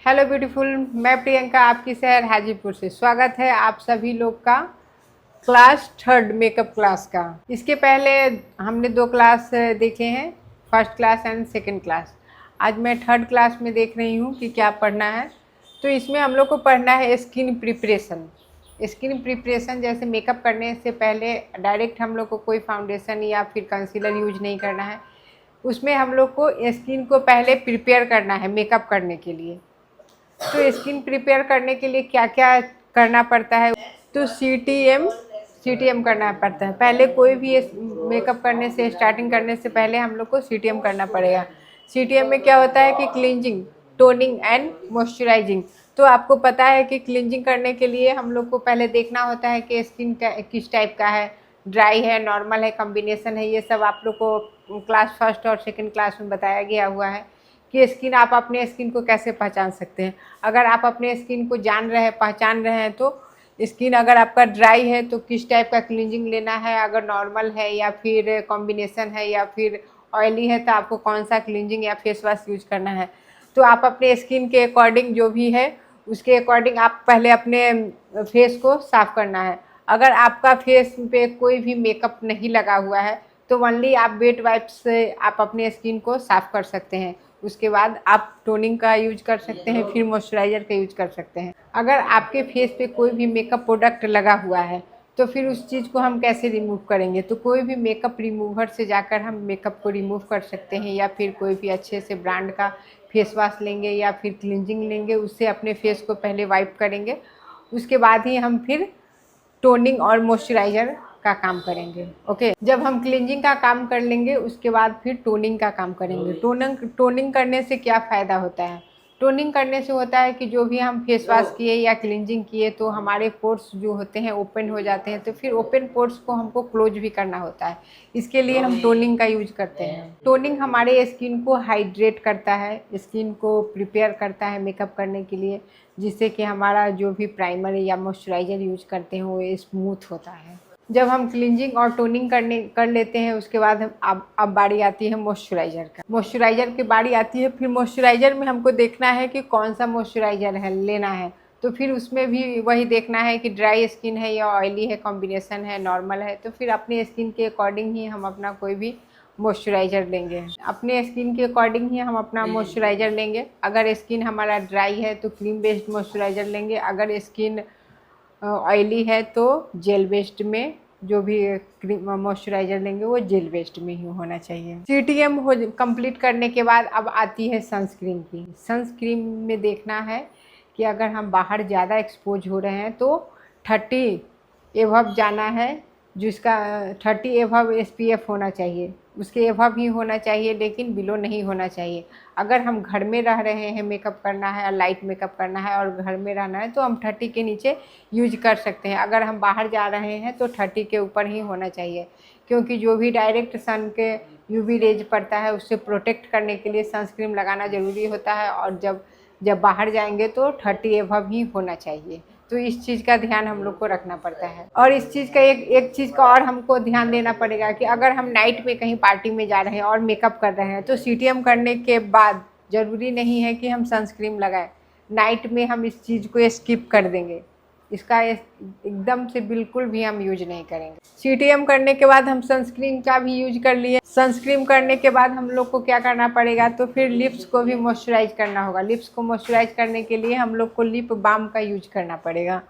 Hello beautiful, मैं प्रियंका आपकी शहर हाजीपुर से। स्वागत है आप सभी लोग का क्लास थर्ड मेकअप क्लास का। इसके पहले हमने दो क्लास देखे हैं, first class and second class. आज मैं थर्ड क्लास में देख रही हूँ कि क्या पढ़ना है। तो इसमें हम लोग को पढ़ना है स्किन प्रिपरेशन। स्किन प्रिपरेशन जैसे मेकअप करने से पहले डायरेक्ट हम लोग को कोई फाउंडेशन या फिर कंसीलर यूज नहीं करना है। उसमें हम लोग को स्किन को पहले प्रिपेयर करना है मेकअप करने के लिए। तो स्किन प्रिपेयर करने के लिए क्या क्या करना पड़ता है, तो सीटीएम करना पड़ता है। पहले कोई भी मेकअप करने से, स्टार्टिंग करने से पहले हम लोग को सीटीएम करना पड़ेगा। सीटीएम में क्या होता है कि क्लींजिंग, टोनिंग एंड मॉइस्चराइजिंग। तो आपको पता है कि क्लींजिंग करने के लिए हम लोग को पहले देखना होता है कि स्किन किस टाइप का है, ड्राई है, नॉर्मल है, कॉम्बिनेशन है। ये सब आप लोग को क्लास फर्स्ट और सेकंड क्लास में बताया गया हुआ है कि स्किन, आप अपने स्किन को कैसे पहचान सकते हैं। अगर आप अपने स्किन को जान रहे हैं, पहचान रहे हैं, तो स्किन अगर आपका ड्राई है तो किस टाइप का क्लींजिंग लेना है, अगर नॉर्मल है या फिर कॉम्बिनेशन है या फिर ऑयली है तो आपको कौन सा क्लींजिंग या फेस वॉश यूज करना है। तो आप अपने स्किन के अकॉर्डिंग जो भी है उसके अकॉर्डिंग आप पहले अपने फेस को साफ करना है। अगर आपका फेस पे कोई भी मेकअप नहीं लगा हुआ है तो ओनली आप वेट वाइप से आप अपने स्किन को साफ कर सकते हैं। उसके बाद आप टोनिंग का यूज कर सकते हैं, फिर मॉइस्चराइज़र का यूज कर सकते हैं। अगर आपके फेस पे कोई भी मेकअप प्रोडक्ट लगा हुआ है तो फिर उस चीज़ को हम कैसे रिमूव करेंगे। तो कोई भी मेकअप रिमूवर से जाकर हम मेकअप को रिमूव कर सकते हैं, या फिर कोई भी अच्छे से ब्रांड का फेस वॉश लेंगे या फिर क्लिनजिंग लेंगे, उससे अपने फेस को पहले वाइप करेंगे। उसके बाद ही हम फिर टोनिंग और मॉइस्चराइज़र का काम करेंगे। ओके, जब हम क्लींजिंग का काम कर लेंगे उसके बाद फिर टोनिंग का काम करेंगे। टोनिंग करने से क्या फ़ायदा होता है। टोनिंग करने से होता है कि जो भी हम फेस वॉश किए या क्लींजिंग किए तो हमारे पोर्स जो होते हैं ओपन हो जाते हैं, तो फिर ओपन पोर्स को हमको क्लोज भी करना होता है। इसके लिए हम टोनिंग का यूज करते हैं। टोनिंग हमारे स्किन को हाइड्रेट करता है, स्किन को प्रिपेयर करता है मेकअप करने के लिए, जिससे कि हमारा जो भी प्राइमर या मॉइस्चराइज़र यूज करते हैं वो स्मूथ होता है। जब हम क्लींजिंग और टोनिंग कर लेते हैं उसके बाद हम अब बारी आती है मॉइस्चराइज़र का। मॉइस्चराइज़र की बारी आती है। फिर मॉइस्चराइज़र में हमको देखना है कि कौन सा मॉइस्चराइज़र है लेना है। तो फिर उसमें भी वही देखना है कि ड्राई स्किन है या ऑयली है, कॉम्बिनेशन है, नॉर्मल है। तो फिर अपने स्किन के अकॉर्डिंग ही हम अपना कोई भी मॉइस्चराइज़र लेंगे। अपने स्किन के अकॉर्डिंग ही हम अपना मॉइस्चराइज़र लेंगे। अगर स्किन हमारा ड्राई है तो क्रीम बेस्ड मॉइस्चराइज़र लेंगे। अगर स्किन ऑयली है तो जेल बेस्ड में जो भी क्रीम मॉइस्चराइज़र लेंगे वो जेल बेस्ड में ही होना चाहिए। सीटीएम हो कंप्लीट करने के बाद अब आती है सनस्क्रीन की। सनस्क्रीन में देखना है कि अगर हम बाहर ज़्यादा एक्सपोज हो रहे हैं तो 30 एबव जाना है, जिसका 30 एबव एसपीएफ होना चाहिए। उसके एबव ही होना चाहिए, लेकिन बिलो नहीं होना चाहिए। अगर हम घर में रह रहे हैं, मेकअप करना है, लाइट मेकअप करना है और घर में रहना है तो हम 30 के नीचे यूज कर सकते हैं। अगर हम बाहर जा रहे हैं तो 30 के ऊपर ही होना चाहिए, क्योंकि जो भी डायरेक्ट सन के यूवी रेज पड़ता है उससे प्रोटेक्ट करने के लिए सनस्क्रीन लगाना ज़रूरी होता है। और जब बाहर जाएंगे तो 30 एबव ही होना चाहिए। तो इस चीज़ का ध्यान हम लोग को रखना पड़ता है। और इस चीज़ का एक चीज़ का और हमको ध्यान देना पड़ेगा कि अगर हम नाइट में कहीं पार्टी में जा रहे हैं और मेकअप कर रहे हैं तो सीटीएम करने के बाद ज़रूरी नहीं है कि हम सनस्क्रीन लगाएं। नाइट में हम इस चीज़ को स्किप कर देंगे, इसका एकदम से बिल्कुल भी हम यूज नहीं करेंगे। सीटीएम करने के बाद हम सनस्क्रीन का भी यूज कर लिए। सनस्क्रीन करने के बाद हम लोग को क्या करना पड़ेगा, तो फिर लिप्स को भी मॉइस्चराइज करना होगा। लिप्स को मॉइस्चराइज करने के लिए हम लोग को लिप बाम का यूज करना पड़ेगा।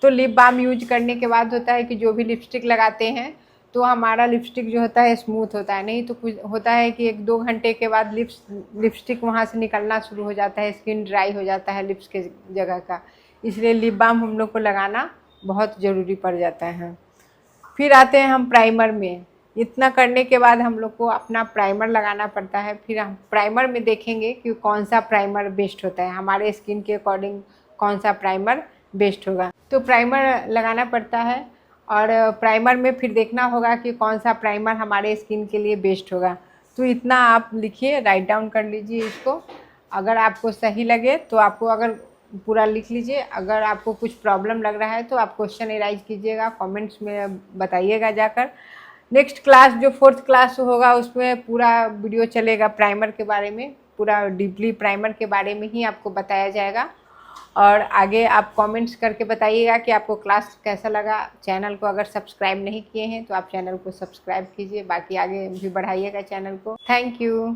तो लिप बाम यूज करने के बाद होता है कि जो भी लिपस्टिक लगाते हैं तो हमारा लिपस्टिक जो होता है स्मूथ होता है। नहीं तो कुछ होता है कि 1-2 घंटे के बाद लिपस्टिक वहाँ से निकलना शुरू हो जाता है, स्किन ड्राई हो जाता है लिप्स के जगह का। इसलिए लिप बाम हम लोग को लगाना बहुत ज़रूरी पड़ जाता है। फिर आते हैं हम प्राइमर में। इतना करने के बाद हम लोग को अपना प्राइमर लगाना पड़ता है। फिर हम प्राइमर में देखेंगे कि कौन सा प्राइमर बेस्ट होता है, हमारे स्किन के अकॉर्डिंग कौन सा प्राइमर बेस्ट होगा। तो प्राइमर लगाना पड़ता है और प्राइमर में फिर देखना होगा कि कौन सा प्राइमर हमारे स्किन के लिए बेस्ट होगा। तो इतना आप लिखिए, राइट डाउन कर लीजिए इसको। अगर आपको सही लगे तो आपको अगर पूरा लिख लीजिए। अगर आपको कुछ प्रॉब्लम लग रहा है तो आप क्वेश्चन एराइज कीजिएगा, कमेंट्स में बताइएगा जाकर। नेक्स्ट क्लास जो 4th क्लास होगा उसमें पूरा वीडियो चलेगा प्राइमर के बारे में। पूरा डीपली प्राइमर के बारे में ही आपको बताया जाएगा। और आगे आप कमेंट्स करके बताइएगा कि आपको क्लास कैसा लगा। चैनल को अगर सब्सक्राइब नहीं किए हैं तो आप चैनल को सब्सक्राइब कीजिए, बाकी आगे भी बढ़ाइएगा चैनल को। Thank you.